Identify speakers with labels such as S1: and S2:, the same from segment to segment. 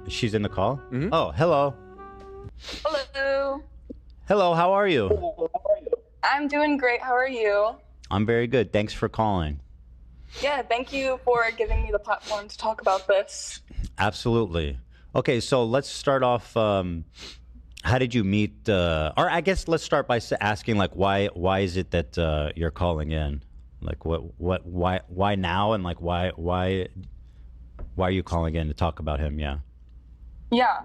S1: She's in the call?
S2: Mhm.
S1: Oh, hello.
S3: Hello.
S1: Hello, how are you?
S3: I'm doing great. How are you?
S1: I'm very good. Thanks for calling.
S3: Yeah, thank you for giving me the platform to talk about this.
S1: Absolutely. Okay, so let's start off. How did you meet? Or I guess let's start by asking, like, why is it that you're calling in? Like, why now? And like, why are you calling in to talk about him? Yeah.
S3: Yeah,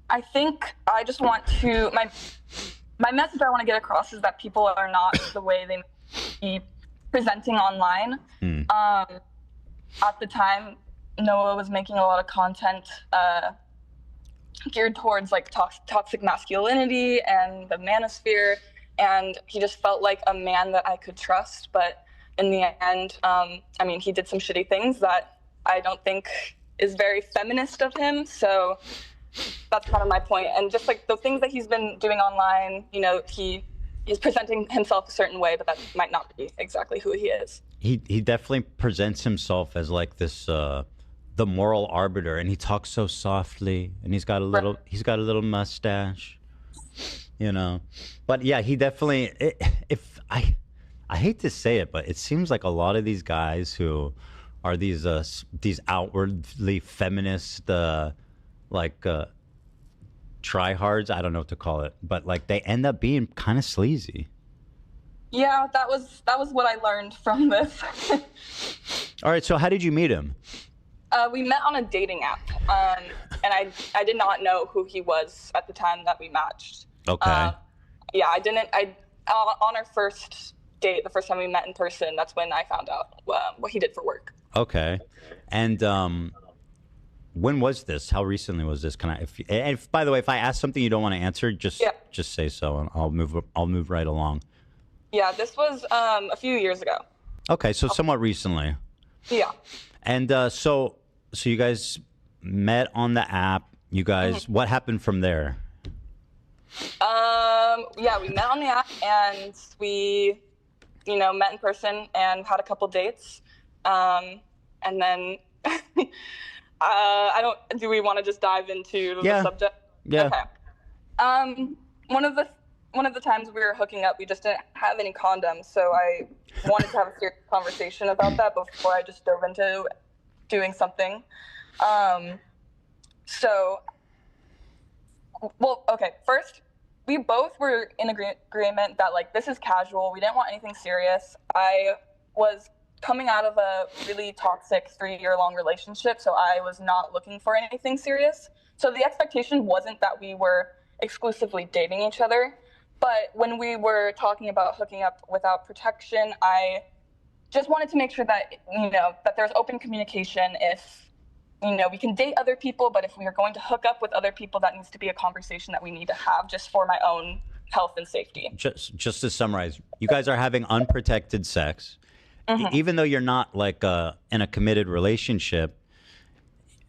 S3: I think I just want to my message I want to get across is that people are not the way they be presenting online. At the time, Noah was making a lot of content geared towards like toxic masculinity and the manosphere, and he just felt like a man that I could trust. But in the end, I mean, he did some shitty things that I don't think is very feminist of him. So that's kind of my point. And just like the things that he's been doing online, you know, he's presenting himself a certain way, but that might not be exactly who he is.
S1: He definitely presents himself as like this the moral arbiter, and he talks so softly, and he's got a little mustache, you know. But yeah, he definitely if I hate to say it, but it seems like a lot of these guys who are these outwardly feminist like tryhards, I don't know what to call it, but like they end up being kind of sleazy.
S3: Yeah, that was what I learned from this.
S1: All right, so how did you meet him?
S3: We met on a dating app, and I did not know who he was at the time that we matched.
S1: Okay.
S3: Yeah, I didn't. On our first date, the first time we met in person, that's when I found out what he did for work.
S1: Okay. And when was this? How recently was this? Can I? If by the way, if I ask something you don't want to answer, just say so, and I'll move right along.
S3: Yeah, this was a few years ago.
S1: Okay, so somewhat recently.
S3: Yeah.
S1: And so you guys met on the app. You guys, what happened from there?
S3: Yeah, we met on the app and we, you know, met in person and had a couple dates. And then do we want to just dive into the subject?
S1: Yeah.
S3: Okay. One of the times we were hooking up, we just didn't have any condoms, so I wanted to have a serious conversation about that before I just dove into doing something. Okay, first, we both were in agreement that, like, this is casual. We didn't want anything serious. I was coming out of a really toxic 3-year-long relationship, so I was not looking for anything serious. So the expectation wasn't that we were exclusively dating each other. But when we were talking about hooking up without protection, I just wanted to make sure that, you know, that there's open communication. If, you know, we can date other people, but if we are going to hook up with other people, that needs to be a conversation that we need to have just for my own health and safety.
S1: Just to summarize, you guys are having unprotected sex. Even though you're not like in a committed relationship,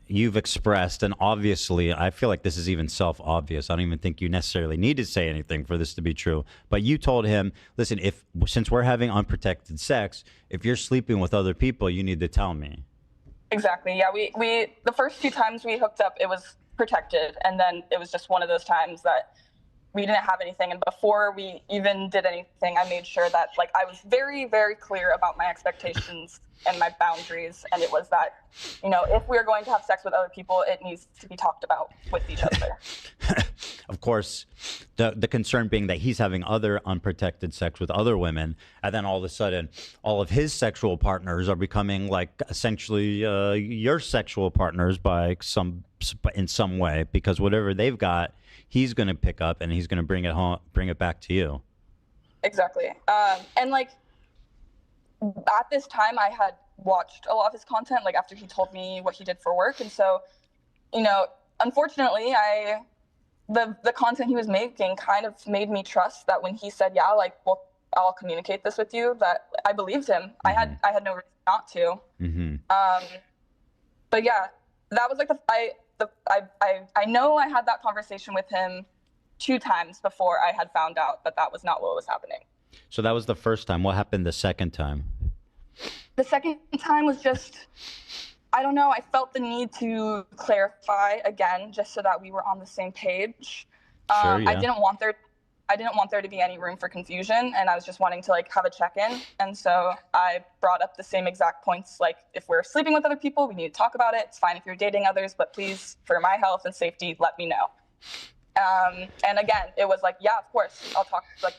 S1: you've expressed, and obviously I feel like this is even self-obvious. I don't even think you necessarily need to say anything for this to be true. But you told him, listen, since we're having unprotected sex, if you're sleeping with other people, you need to tell me.
S3: Exactly. Yeah, we the first 2 times we hooked up, it was protected, and then it was just one of those times that we didn't have anything. And before we even did anything, I made sure that, like, I was very, very clear about my expectations and my boundaries. And it was that, you know, if we're going to have sex with other people, it needs to be talked about with each other.
S1: Of course, the concern being that he's having other unprotected sex with other women, and then all of a sudden, all of his sexual partners are becoming like essentially your sexual partners in some way, because whatever they've got, he's going to pick up and he's going to bring it back to you.
S3: Exactly. And like at this time, I had watched a lot of his content, like after he told me what he did for work, and so, you know, unfortunately, the content he was making kind of made me trust that when he said, yeah, like, well, I'll communicate this with you, that I believed him. I had no reason not to. But yeah, that was like I know I had that conversation with him 2 times before I had found out that was not what was happening.
S1: So that was the first time. What happened the second time?
S3: The second time was just, I don't know. I felt the need to clarify again, just so that we were on the same page.
S1: Sure,
S3: I
S1: yeah.
S3: didn't want there to be any room for confusion, and I was just wanting to like have a check-in. And so I brought up the same exact points, like if we're sleeping with other people, we need to talk about it. It's fine if you're dating others, but please, for my health and safety, let me know. And again, it was like, yeah, of course, I'll talk. Like,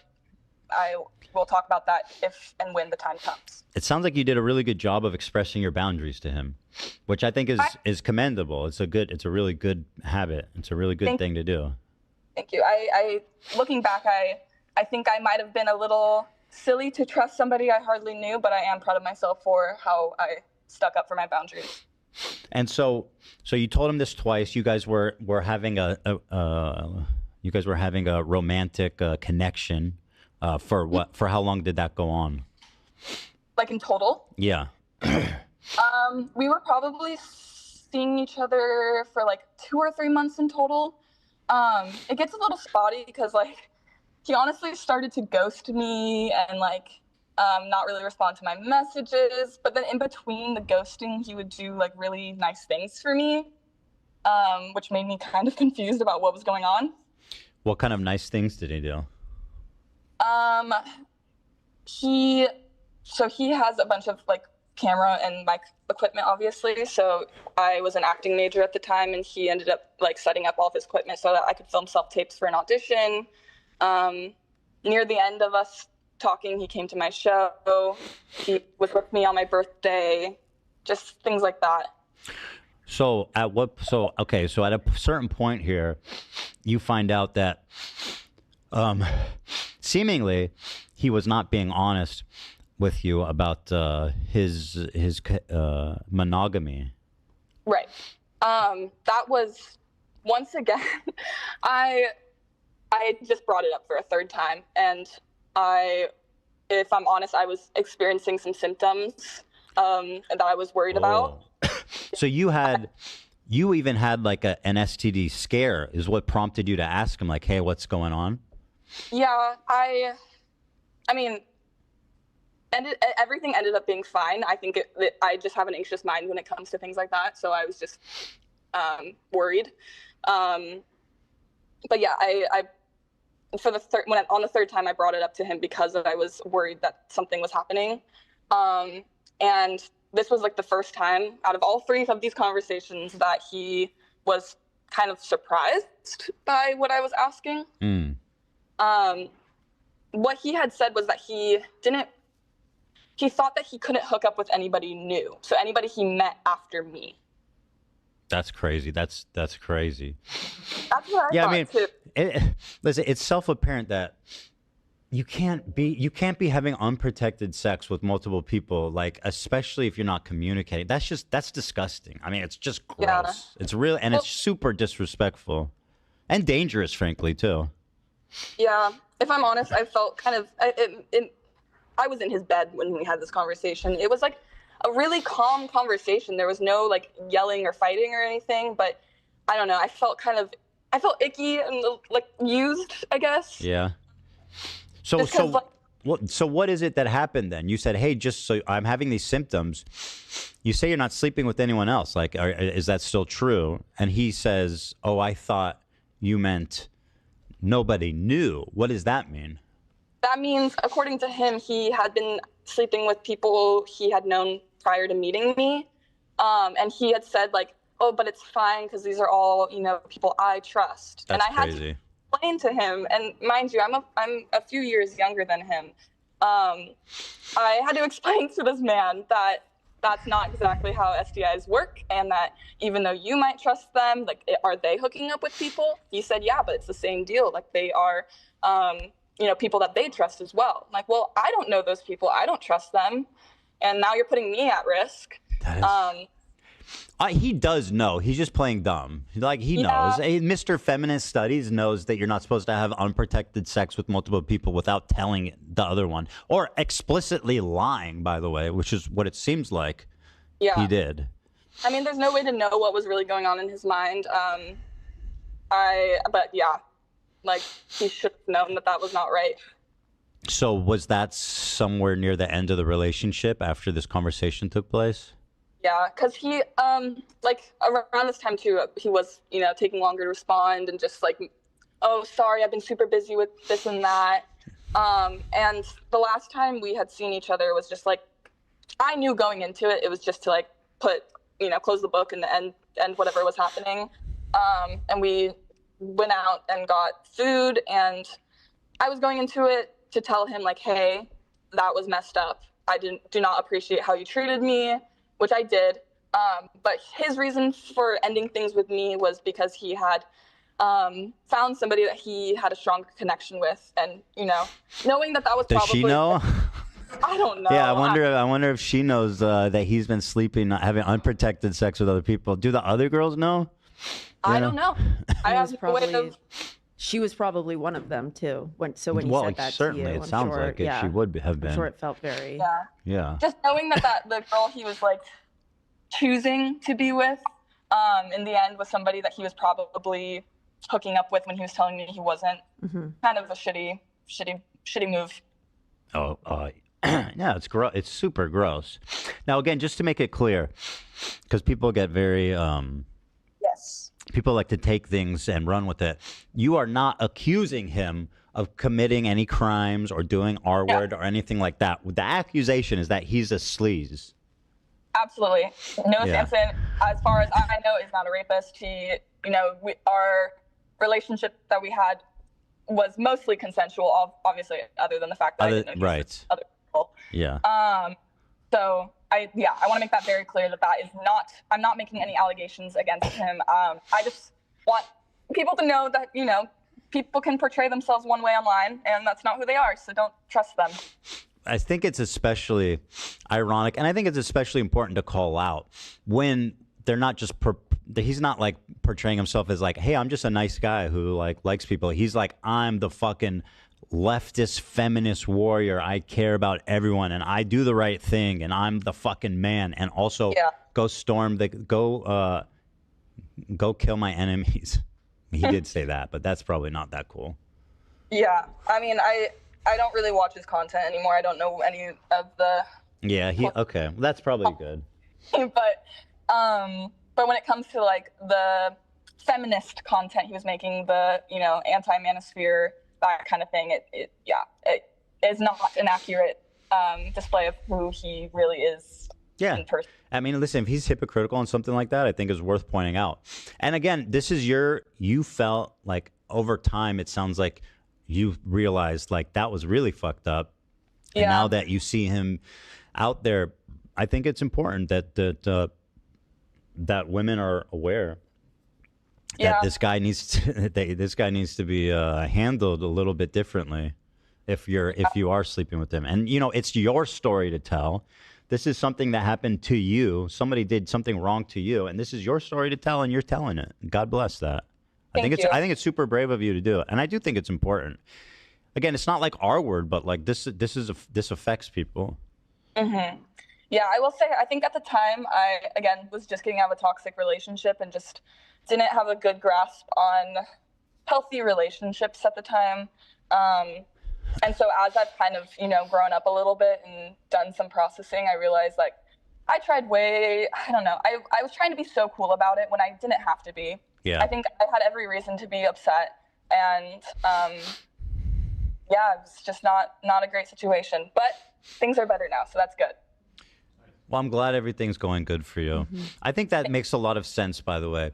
S3: I will talk about that if and when the time comes.
S1: It sounds like you did a really good job of expressing your boundaries to him, which I think is commendable. It's a really good habit. It's a really good thing to do.
S3: Thank you. I looking back, I think I might have been a little silly to trust somebody I hardly knew, but I am proud of myself for how I stuck up for my boundaries.
S1: And so you told him this twice. You guys were having a romantic connection. For how long did that go on?
S3: Like in total?
S1: Yeah.
S3: We were probably seeing each other for like 2 or 3 months in total. It gets a little spotty because like he honestly started to ghost me and like not really respond to my messages. But then in between the ghosting, he would do like really nice things for me, which made me kind of confused about what was going on.
S1: What kind of nice things did he do?
S3: He has a bunch of like camera and mic equipment, obviously. So I was an acting major at the time, and he ended up like setting up all of his equipment so that I could film self-tapes for an audition. Near the end of us talking, he came to my show. He was with me on my birthday, just things like that.
S1: So at a certain point here, you find out that seemingly he was not being honest with you about his monogamy.
S3: Right. That was, once again, I just brought it up for a third time, and if I'm honest, I was experiencing some symptoms that I was worried about.
S1: So you even had like an STD scare is what prompted you to ask him, like, hey, what's going on?
S3: Yeah, I mean, everything ended up being fine. I think I just have an anxious mind when it comes to things like that, so I was just worried. But yeah, I for the on the third time I brought it up to him because I was worried that something was happening, and this was like the first time out of all 3 of these conversations that he was kind of surprised by what I was asking. What he had said was that he thought that he couldn't hook up with anybody new. So anybody he met after me.
S1: That's crazy. That's crazy.
S3: That's what I thought too.
S1: Listen, it's self-apparent that you can't be having unprotected sex with multiple people, like especially if you're not communicating. That's disgusting. I mean, it's just gross. Yeah. It's really, and it's super disrespectful and dangerous, frankly, too.
S3: Yeah. If I'm honest, I felt kind of I was in his bed when we had this conversation. It was like a really calm conversation. There was no like yelling or fighting or anything, but I don't know. I felt icky and like used, I guess.
S1: Yeah. So what is it that happened then? You said, hey, just so I'm having these symptoms. You say you're not sleeping with anyone else. Like, is that still true? And he says, oh, I thought you meant nobody knew. What does that mean?
S3: That means, according to him, he had been sleeping with people he had known prior to meeting me. And he had said like, oh, but it's fine because these are all, people I trust.
S1: That's
S3: and I
S1: crazy.
S3: had to explain to him, and mind you, I'm a few years younger than him. I had to explain to this man that that's not exactly how STIs work, and that even though you might trust them, like, are they hooking up with people? He said, yeah, but it's the same deal. Like, they are, people that they trust as well. I'm like, well, I don't know those people. I don't trust them. And now you're putting me at risk.
S1: He does know. He's just playing dumb. Like, he knows. Mr. Feminist Studies knows that you're not supposed to have unprotected sex with multiple people without telling the other one. Or explicitly lying, by the way, which is what it seems like he did.
S3: I mean, there's no way to know what was really going on in his mind. But yeah, like, he should have known that was not right.
S1: So was that somewhere near the end of the relationship after this conversation took place?
S3: Yeah, because he, like around this time too, he was, taking longer to respond and just like, oh, sorry, I've been super busy with this and that. And the last time we had seen each other was just like, I knew going into it, it was just to like put, close the book and end whatever was happening. And we went out and got food, and I was going into it to tell him like, hey, that was messed up. I do not appreciate how you treated me, which I did. But his reason for ending things with me was because he had found somebody that he had a stronger connection with, and knowing that was
S1: Does
S3: probably.
S1: she know?
S3: I don't know.
S1: Yeah, I wonder if she knows that he's been sleeping, having unprotected sex with other people. Do the other girls know?
S3: I don't know. I have no way of.
S2: She was probably one of them too. When you said that
S1: certainly,
S2: to you,
S1: it sounds like it. She would have been.
S2: I'm sure it felt very.
S1: Yeah.
S3: Just knowing that the girl he was like choosing to be with, in the end was somebody that he was probably hooking up with when he was telling me he wasn't.
S2: Mm-hmm.
S3: Kind of a shitty move.
S1: Oh, yeah, it's gross. It's super gross. Now, again, just to make it clear, because people get very
S3: Yes.
S1: People like to take things and run with it. You are not accusing him of committing any crimes or doing R-word or anything like that. The accusation is that he's a sleaze.
S3: Absolutely. Sampson, as far as I know, is not a rapist. He, our relationship that we had was mostly consensual, obviously, other than the fact that I didn't know other people.
S1: Yeah.
S3: So I want to make that very clear that is not. I'm not making any allegations against him. I just want people to know that people can portray themselves one way online, and that's not who they are. So don't trust them.
S1: I think it's especially ironic, and I think it's especially important to call out when they're not just. He's not like portraying himself as like, hey, I'm just a nice guy who like likes people. He's like, I'm the fucking leftist feminist warrior. I care about everyone, and I do the right thing, and I'm the fucking man. And also, go kill my enemies. He did say that, but that's probably not that cool.
S3: Yeah, I mean, I don't really watch his content anymore. I don't know any of the.
S1: Yeah, okay. Well, that's probably good.
S3: But when it comes to like the feminist content he was making, the anti-manosphere, that kind of thing, it is not an accurate display of who he really is.
S1: Yeah.
S3: In person.
S1: I mean, listen, if he's hypocritical on something like that, I think is worth pointing out. And again, this is you felt like over time, it sounds like you realized like that was really fucked up. And now that you see him out there, I think it's important that women are aware that this guy needs to be handled a little bit differently if you are sleeping with him. And it's your story to tell. This is something that happened to you. Somebody did something wrong to you, and this is your story to tell, and you're telling it. God bless that. I think it's super brave of you to do it, and I do think it's important. Again, it's not like our word, but like this affects people.
S3: Mm-hmm. Yeah, I will say, I think at the time I, again, was just getting out of a toxic relationship and just didn't have a good grasp on healthy relationships at the time. And so as I've kind of, grown up a little bit and done some processing, I realized like I tried I was trying to be so cool about it when I didn't have to be.
S1: Yeah.
S3: I think I had every reason to be upset. And it was just not a great situation. But things are better now, so that's good.
S1: Well, I'm glad everything's going good for you. Mm-hmm. I think that makes a lot of sense, by the way.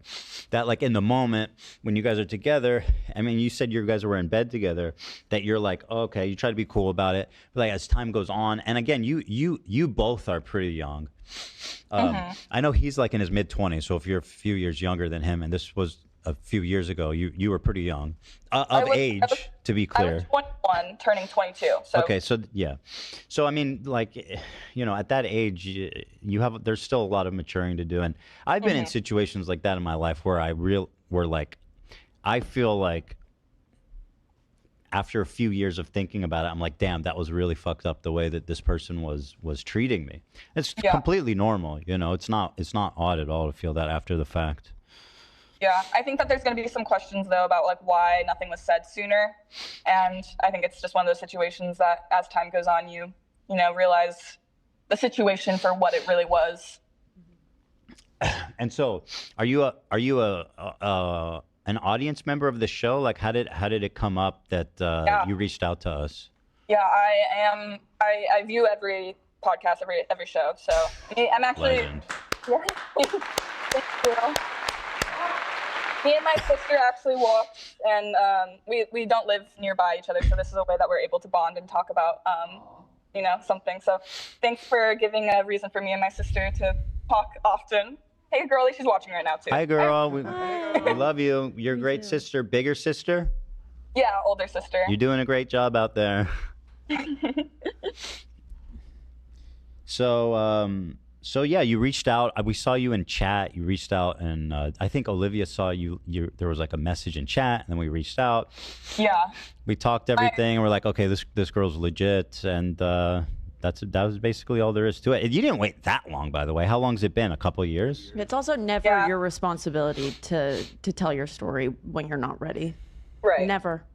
S1: That like in the moment when you guys are together, I mean, you said you guys were in bed together, that you're like, oh, okay, you try to be cool about it. But like as time goes on, and again, you both are pretty young. I know he's like in his mid-20s, so if you're a few years younger than him, and this was a few years ago, you were pretty young age, to be clear.
S3: I was 21, turning 22. So. Okay,
S1: so I mean, like, at that age, there's still a lot of maturing to do, and I've been in situations like that in my life where I feel like after a few years of thinking about it, I'm like, damn, that was really fucked up the way that this person was treating me. It's completely normal, It's not odd at all to feel that after the fact.
S3: Yeah, I think that there's going to be some questions, though, about like why nothing was said sooner. And I think it's just one of those situations that as time goes on, you realize the situation for what it really was.
S1: And so, are you an audience member of the show? Like, how did it come up that you reached out to us?
S3: Yeah, I am. I view every podcast, every show. So I'm actually.
S1: Legend.
S3: Yeah. Thank you. Me and my sister actually walked, and we don't live nearby each other, so this is a way that we're able to bond and talk about something. So thanks for giving a reason for me and my sister to talk often. Hey, girlie, she's watching right now too.
S1: Hi, girl. We love you. You're a great sister. Bigger sister?
S3: Yeah, older sister.
S1: You're doing a great job out there. So yeah, you reached out. We saw you in chat. You reached out, and I think Olivia saw you. There was like a message in chat, and then we reached out.
S3: Yeah.
S1: We talked everything, and we're like, okay, this girl's legit, and that was basically all there is to it. You didn't wait that long, by the way. How long's it been? A couple of years?
S2: It's also never your responsibility to tell your story when you're not ready.
S3: Right.
S2: Never.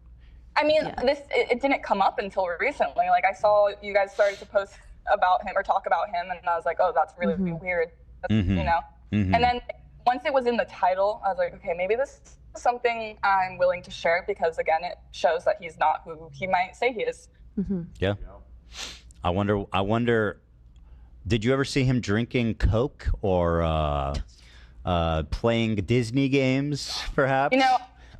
S3: I mean, it didn't come up until recently. Like, I saw you guys started to post about him or talk about him, and I was like, oh, that's really weird. That's, And then once it was in the title, I was like, okay, maybe this is something I'm willing to share, because again, it shows that he's not who he might say he is.
S1: Yeah. I wonder, did you ever see him drinking Coke or playing Disney games, perhaps?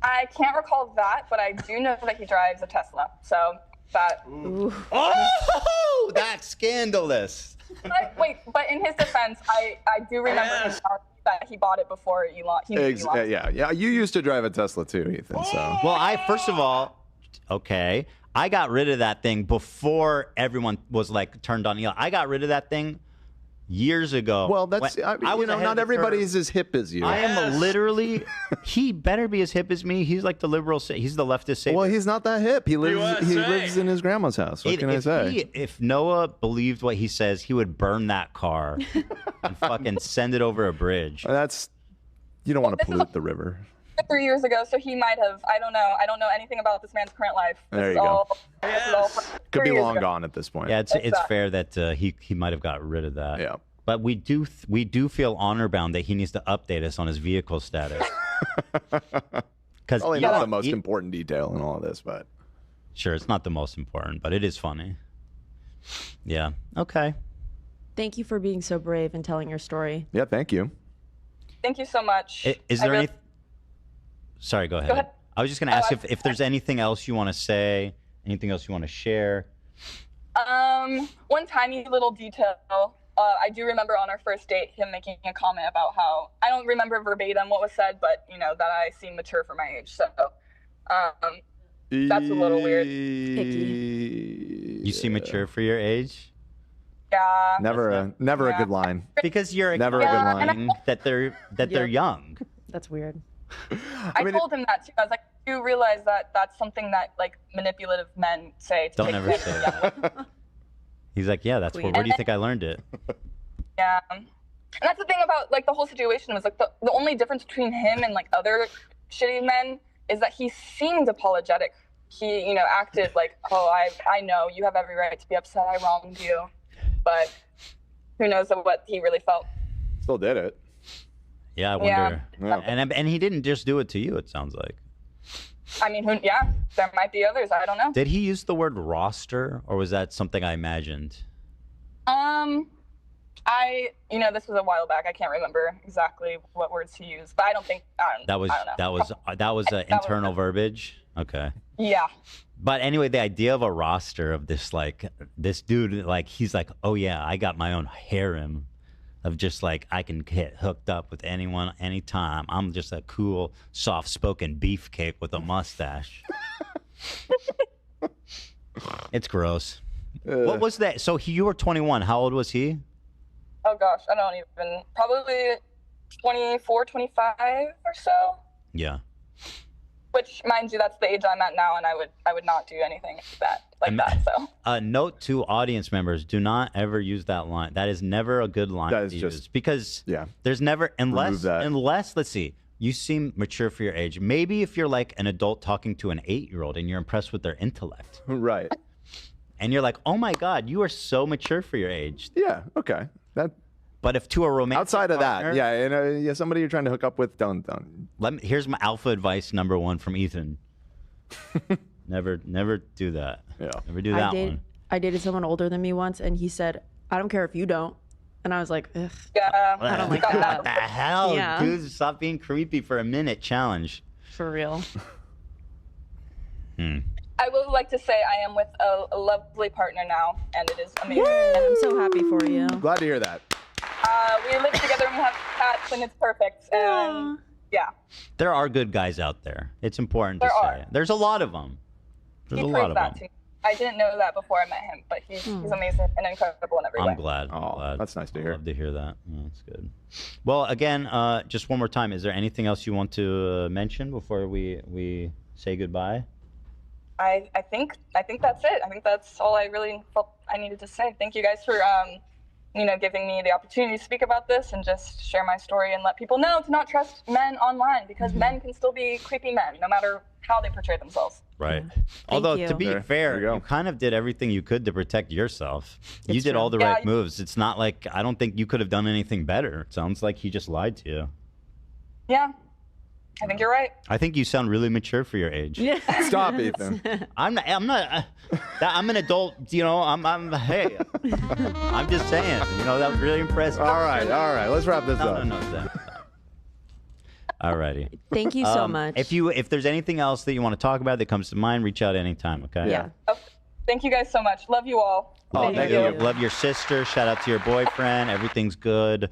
S3: I can't recall that, but I do know that he drives a Tesla. So that.
S1: Oh, that's scandalous.
S3: But in his defense, I do remember him telling me that he bought it before Elon.
S4: Yeah. You used to drive a Tesla too, Ethan. So.
S1: Well, first of all, okay, I got rid of that thing before everyone was like turned on Elon. I got rid of that thing years ago.
S4: Well, not everybody's as hip as you.
S1: I am literally. He better be as hip as me. He's like the liberal. He's the leftist savior.
S4: Well, he's not that hip. He lives in his grandma's house. What can I say?
S1: If Noah believed what he says, he would burn that car and fucking send it over a bridge.
S4: You don't want to pollute the river.
S3: 3 years ago, so he might have. I don't know anything about this man's current life.
S4: There you go. Could be long gone at this point.
S1: Yeah, it's fair that he might have got rid of that.
S4: Yeah.
S1: But we do feel honor bound that he needs to update us on his vehicle status. Because
S4: probably not the most important detail in all of this, but
S1: sure, it's not the most important, but it is funny. Yeah. Okay.
S2: Thank you for being so brave and telling your story.
S4: Yeah, thank you.
S3: Thank you so much.
S1: Is there anything? Sorry, go ahead. I was just going to ask if there's anything else you want to say, anything else you want to share.
S3: One tiny little detail. I do remember on our first date him making a comment about how, I don't remember verbatim what was said, but that I seem mature for my age. So that's a little weird.
S2: Icky.
S1: You seem mature for your age?
S3: Yeah.
S4: Never a good line.
S1: Because you're
S4: never a good line.
S1: that they're young.
S2: That's weird.
S3: I told him that too. I was like, you realize that that's something that like manipulative men say.
S1: Don't ever say that. He's like, yeah, that's where do you think I learned it?
S3: Yeah. And that's the thing about like the whole situation was like the only difference between him and like other shitty men is that he seemed apologetic. He, acted like, oh, I know you have every right to be upset. I wronged you. But who knows what he really felt.
S4: Still did it.
S1: Yeah, I wonder. Yeah. And he didn't just do it to you, it sounds like.
S3: I mean, there might be others. I don't know.
S1: Did he use the word roster, or was that something I imagined?
S3: This was a while back. I can't remember exactly what words he used, but I don't think
S1: that was internal verbiage. Okay.
S3: Yeah.
S1: But anyway, the idea of a roster of this dude, like he's like, oh yeah, I got my own harem of just like I can get hooked up with anyone anytime. I'm just a cool, soft-spoken beefcake with a mustache. It's gross. What was that? So you were 21. How old was he?
S3: Oh gosh, I don't even. Probably 24, 25 or so.
S1: Yeah.
S3: Which, mind you, that's the age I'm at now, and I would not do anything like that. So.
S1: Note to audience members: do not ever use that line. That is never a good line to use because there's never unless let's see. You seem mature for your age. Maybe if you're like an adult talking to an 8-year-old and you're impressed with their intellect,
S4: right?
S1: And you're like, oh my God, you are so mature for your age.
S4: Yeah. Okay.
S1: But if to a romantic
S4: Outside of
S1: partner,
S4: that, yeah, somebody you're trying to hook up with, don't.
S1: Here's my alpha advice number 1 from Ethan. never do that.
S4: Yeah.
S1: Never do that one.
S2: I dated someone older than me once, and he said, "I don't care if you don't." And I was like, ugh.
S3: Yeah.
S2: I don't like
S3: got
S2: that.
S1: What the hell,
S2: Yeah.
S1: dude? Stop being creepy for a minute. Challenge.
S2: For real.
S3: I would like to say I am with a lovely partner now, and it is amazing.
S2: And I'm so happy for you.
S4: Glad to hear that.
S3: We live together and we have cats, and it's perfect. And yeah,
S1: There are good guys out there. It's important
S3: There
S1: to say.
S3: are.
S1: There's a lot of them. There's
S3: he
S1: a lot
S3: proves
S1: of
S3: that
S1: them.
S3: to me. I didn't know that before I met him, but he's amazing and incredible in every way.
S1: I'm glad. I'm
S4: Oh,
S1: glad.
S4: that's nice to hear.
S1: Love to hear that. Yeah, that's good. Well, again, just one more time. Is there anything else you want to mention before we say goodbye?
S3: I think that's it. I think that's all I really felt I needed to say. Thank you guys for giving me the opportunity to speak about this and just share my story and let people know to not trust men online, because men can still be creepy men no matter how they portray themselves.
S1: Right. Although,
S2: you.
S1: to be
S4: There
S1: fair,
S4: you go.
S1: you kind of did everything you could to protect yourself. You
S2: It's
S1: did
S2: true.
S1: all the
S3: Yeah,
S1: right moves. It's not like I don't think you could have done anything better. It sounds like he just lied to you.
S3: Yeah, I think you're right.
S1: I think you sound really mature for your age.
S2: Yeah.
S4: Stop, Ethan.
S1: I'm not. I'm an adult. Hey, I'm just saying. That was really impressive.
S4: All right. Let's wrap this up.
S1: No. All righty.
S2: Thank you so much.
S1: If there's anything else that you want to talk about that comes to mind, reach out anytime. Okay.
S2: Yeah.
S3: Oh, thank you guys so much. Love you all.
S1: Oh,
S2: Thank
S1: you.
S2: you.
S1: Love your sister. Shout out to your boyfriend. Everything's good.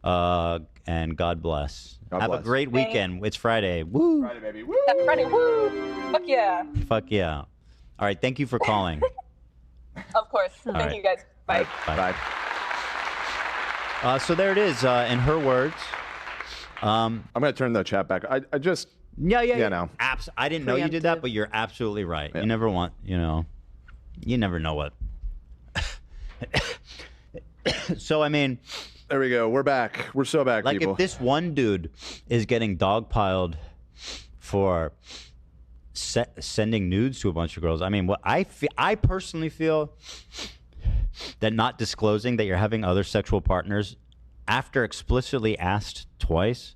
S1: And God bless.
S4: God
S1: Have
S4: bless.
S1: a great weekend. It's Friday. Woo.
S4: Friday, baby. Woo!
S3: Happy Friday. Woo! Fuck yeah.
S1: Fuck yeah. All right. Thank you for calling.
S3: Of course. Thank
S1: right.
S3: you guys. Bye.
S1: Bye. So there it is. In her words.
S4: I'm gonna turn the chat back. I just
S1: Yeah.
S4: no.
S1: I didn't know you did that,
S2: Preemptive.
S1: but you're absolutely right.
S4: Yeah.
S1: You never want, you never know what. So, I mean,
S4: there we go. We're back. We're so back,
S1: like
S4: people.
S1: if this one dude is getting dogpiled for sending nudes to a bunch of girls, I mean, what I personally feel that not disclosing that you're having other sexual partners after explicitly asked twice,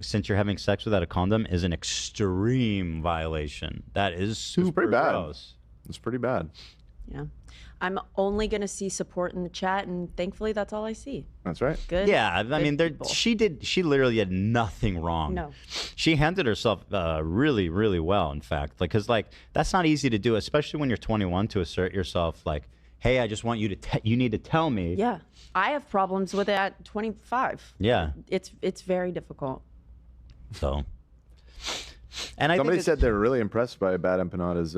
S1: since you're having sex without a condom, is an extreme violation. That is super
S4: pretty bad.
S1: gross.
S4: It's pretty bad.
S2: Yeah. I'm only going to see support in the chat, and thankfully that's all I see.
S4: That's right.
S2: Good.
S1: Yeah, I
S2: good
S1: mean,
S2: people.
S1: she literally did nothing wrong.
S2: No.
S1: She handled herself really, really well, in fact. Because, that's not easy to do, especially when you're 21, to assert yourself like, hey, I just want you to, you need to tell me.
S2: Yeah. I have problems with it at 25.
S1: Yeah.
S2: It's very difficult.
S1: So. And I
S4: Somebody
S1: think
S4: said they were really impressed by Bad Empanada's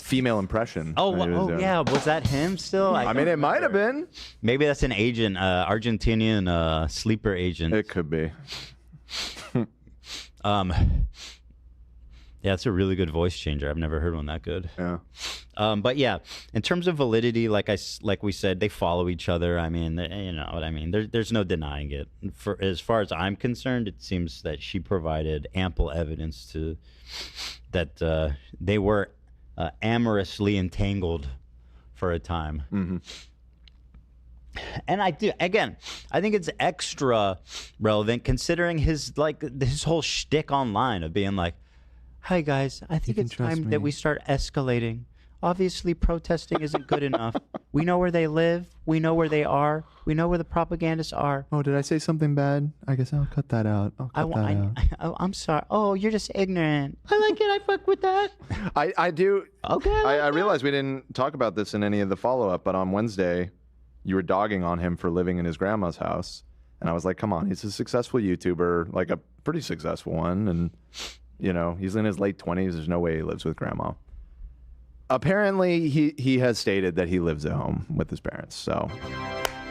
S4: female impression.
S1: Oh,
S4: that he was doing.
S1: yeah. Was that him still?
S4: I mean, it might have been.
S1: Maybe that's an agent, Argentinian sleeper agent.
S4: It could be.
S1: Yeah, it's a really good voice changer. I've never heard one that good.
S4: Yeah.
S1: But yeah, in terms of validity, like we said, they follow each other. I mean, you know what I mean. There's no denying it. For as far as I'm concerned, it seems that she provided ample evidence to that they were amorously entangled for a time.
S4: Mm-hmm.
S1: And I think it's extra relevant considering his whole shtick online of being like, "Hi guys, I think
S4: can
S1: it's
S4: trust
S1: time
S4: me."
S1: that we start escalating. Obviously, protesting isn't good enough. We know where they live. We know where they are. We know where the propagandists are.
S4: Oh, did I say something bad? I guess I'll cut that out.
S1: I'm sorry. Oh, you're just ignorant. I like it. I fuck with that.
S4: I do.
S1: Okay.
S4: I realized we didn't talk about this in any of the follow-up, but on Wednesday, you were dogging on him for living in his grandma's house. And I was like, come on, he's a successful YouTuber, like a pretty successful one. And, you know, he's in his late 20s. There's no way he lives with grandma. Apparently, he has stated that he lives at home with his parents. So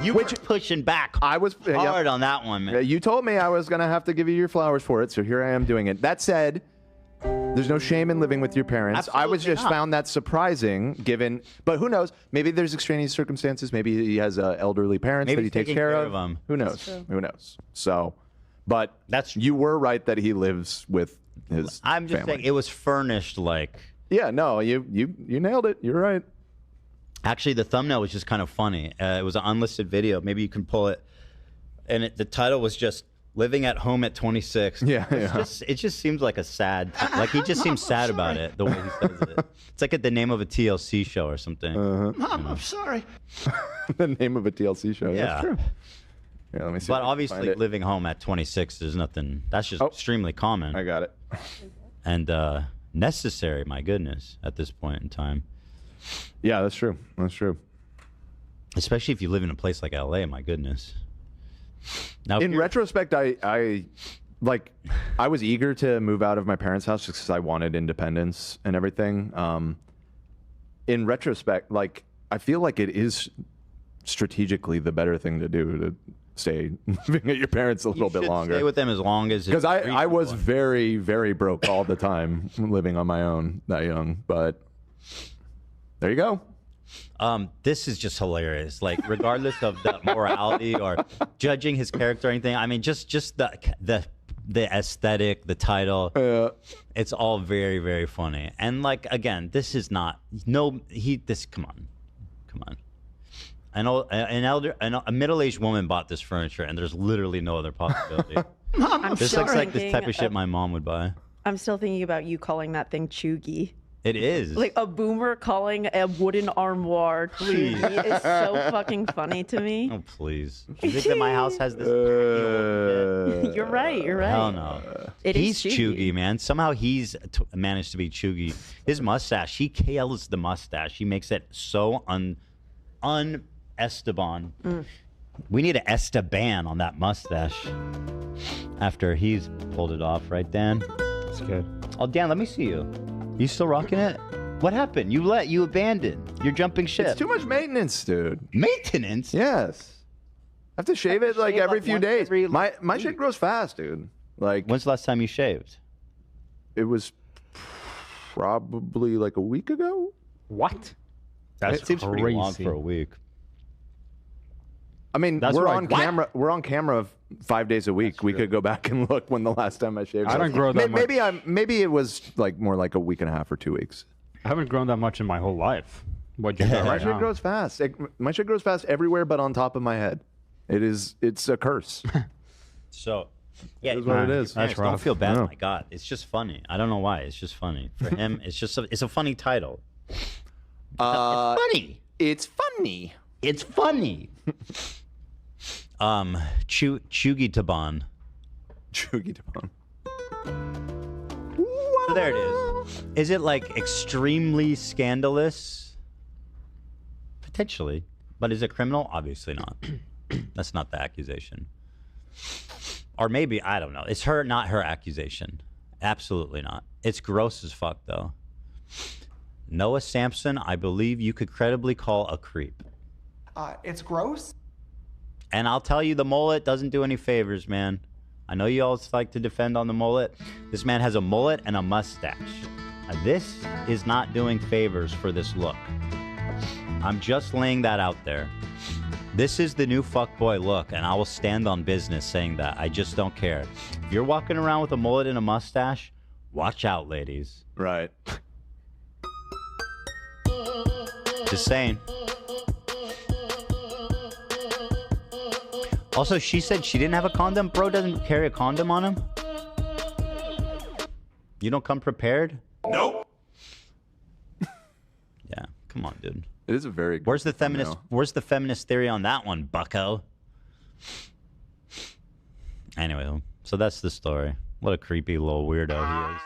S1: You were pushing back
S4: I was
S1: hard on that one, man.
S4: You told me I was going to have to give you your flowers for it, so here I am doing it. That said, there's no shame in living with your parents. I was
S1: Absolutely
S4: just
S1: not.
S4: found that surprising, given. But who knows? Maybe there's extraneous circumstances. Maybe he has elderly parents
S1: Maybe
S4: that he
S1: he's
S4: takes
S1: taking
S4: care
S1: care
S4: of.
S1: of 'em.
S4: Who knows? Who knows? So, but
S1: That's-
S4: you were right that he lives with his.
S1: I'm just
S4: family.
S1: saying it was furnished like.
S4: Yeah, no, you nailed it. You're right.
S1: Actually, the thumbnail was just kind of funny. It was an unlisted video. Maybe you can pull it. And the title was just "Living at Home at 26."
S4: Yeah,
S1: It just seems like a sad. Like he just seems sad about it. The way he says it. It's like at the name of a TLC show or something.
S5: Mom, I'm sorry.
S4: The name of a TLC show.
S1: Yeah.
S4: That's true. Here, let me see.
S1: But
S4: if I can find
S1: obviously,
S4: it.
S1: living home at 26 is nothing. That's just extremely common
S4: I got it.
S1: and necessary. My goodness, at this point in time,
S4: Yeah, that's true. That's true.
S1: especially if you live in a place like LA. My goodness. Now, if
S4: In
S1: you're-
S4: retrospect, I was eager to move out of my parents' house just because I wanted independence and everything. In retrospect, like I feel like it is strategically the better thing to do to stay living at your parents a
S1: you
S4: little bit
S1: should
S4: longer.
S1: Stay with them as long as
S4: Because I was
S1: reasonable.
S4: very, very broke all the time living on my own that young. But there you go.
S1: This is just hilarious. Like, regardless of the morality or judging his character or anything, I mean, just the aesthetic, the title, it's all very, very funny. And like, again, this is not come on. A middle-aged woman bought this furniture, and there's literally no other possibility.
S2: I'm
S1: This
S2: still
S1: looks like this
S2: thinking
S1: type of shit my mom would buy.
S2: I'm still thinking about you calling that thing chuggy.
S1: It is.
S2: Like a boomer calling a wooden armoire chuggy is so fucking funny to me.
S1: Oh, please. You think that my house has this?
S2: You're right. You're right.
S1: Hell no.
S2: It is
S1: He's
S2: chuggy.
S1: chuggy, man. Somehow he's managed to be chuggy. His mustache, he kills the mustache. He makes it so Esteban. We need an Esteban on that mustache after he's pulled it off, right, Dan?
S6: That's good.
S1: Oh, Dan, let me see you. You still rocking it? What happened? You abandoned. You're jumping ship.
S4: It's too much maintenance, dude.
S1: Maintenance?
S4: Yes. I have to shave it like
S1: shave,
S4: every
S1: like,
S4: few
S1: once
S4: days.
S1: every
S4: My
S1: week.
S4: shit grows fast, dude. Like
S1: When's the last time you shaved?
S4: it was probably like a week ago.
S6: What? That's
S1: It seems
S6: crazy.
S1: pretty long for a week.
S4: I mean,
S6: That's
S4: we're
S6: what I-
S4: on
S6: What?
S4: camera. We're on camera 5 days a week. We could go back and look when the last time I shaved.
S6: I
S4: was.
S6: don't grow that much.
S4: Maybe it was like more like a week and a half or 2 weeks.
S6: I haven't grown that much in my whole life. What you got
S4: My
S6: right
S4: shit
S6: now?
S4: grows fast. My shit grows fast everywhere but on top of my head. It's a curse.
S1: So, yeah,
S4: It is what it is.
S1: Parents,
S6: That's
S1: don't
S6: rough.
S1: feel bad.
S4: No.
S1: My God, it's just funny. I don't know why. It's just funny for him. It's a funny title. It's funny.
S4: It's funny.
S1: It's funny. Chugi Taban.
S4: Chugi Tapon.
S1: So there it is. Is it like extremely scandalous? Potentially, but is it criminal? Obviously not. That's not the accusation. Or maybe, I don't know. It's not her accusation. Absolutely not. It's gross as fuck, though. Noah Sampson, I believe you could credibly call a creep.
S5: It's gross.
S1: And I'll tell you, the mullet doesn't do any favors, man. I know you all like to defend on the mullet. This man has a mullet and a mustache. This is not doing favors for this look. I'm just laying that out there. This is the new fuckboy look, and I will stand on business saying that. I just don't care. If you're walking around with a mullet and a mustache, watch out, ladies.
S4: Right.
S1: Just saying. Also, she said she didn't have a condom. Bro doesn't carry a condom on him. You don't come prepared?
S5: Nope.
S1: Yeah, come on, dude.
S4: It is a very good
S1: Where's the feminist?
S4: thumbnail.
S1: Where's the feminist theory on that one, bucko? Anyway, so that's the story. What a creepy little weirdo he is.